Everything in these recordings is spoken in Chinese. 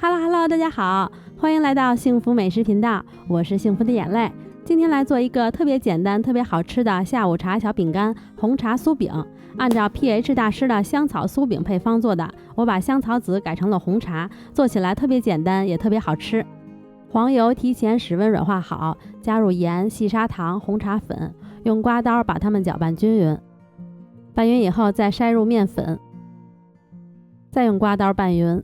Hello，大家好，欢迎来到幸福美食频道，我是幸福的眼泪。今天来做一个特别简单、特别好吃的下午茶小饼干——红茶酥饼。按照 PH 大师的香草酥饼配方做的，我把香草籽改成了红茶，做起来特别简单，也特别好吃。黄油提前室温软化好，加入盐、细砂糖、红茶粉，用刮刀把它们搅拌均匀。拌匀以后再筛入面粉，再用刮刀拌匀，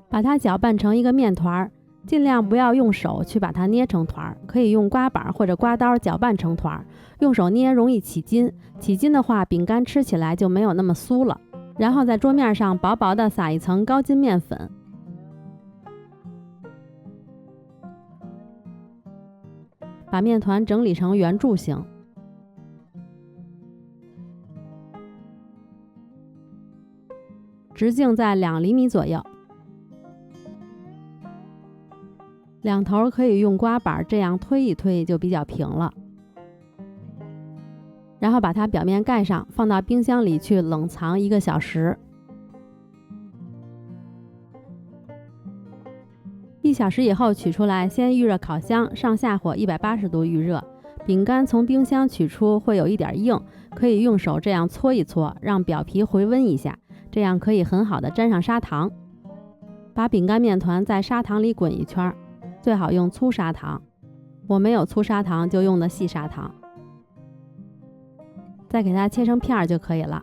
把它搅拌成一个面团，尽量不要用手去把它捏成团，可以用刮板或者刮刀搅拌成团。用手捏容易起筋，起筋的话饼干吃起来就没有那么酥了。然后在桌面上薄薄的撒一层高筋面粉，把面团整理成圆柱形，直径在2厘米左右，两头可以用刮板这样推一推就比较平了。然后把它表面盖上，放到冰箱里去冷藏1个小时。1小时以后取出来，先预热烤箱，上下火180度预热。饼干从冰箱取出会有一点硬，可以用手这样搓一搓，让表皮回温一下，这样可以很好的沾上砂糖。把饼干面团在砂糖里滚一圈，最好用粗砂糖，我没有粗砂糖就用的细砂糖。再给它切成片就可以了。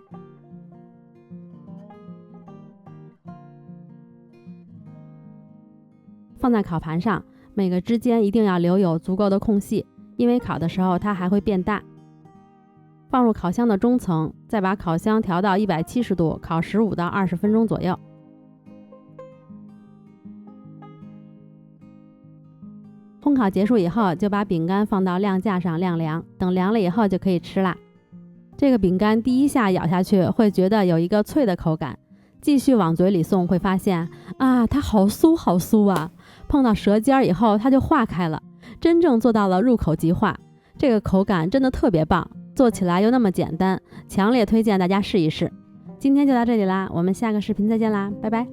放在烤盘上，每个之间一定要留有足够的空隙，因为烤的时候它还会变大。放入烤箱的中层，再把烤箱调到170度，烤15到20分钟左右。烘烤结束以后，就把饼干放到晾架上晾凉，等凉了以后就可以吃啦。这个饼干第一下咬下去会觉得有一个脆的口感，继续往嘴里送会发现它好酥好酥啊，碰到舌尖以后它就化开了，真正做到了入口即化。这个口感真的特别棒，做起来又那么简单，强烈推荐大家试一试。今天就到这里啦，我们下个视频再见啦，拜拜。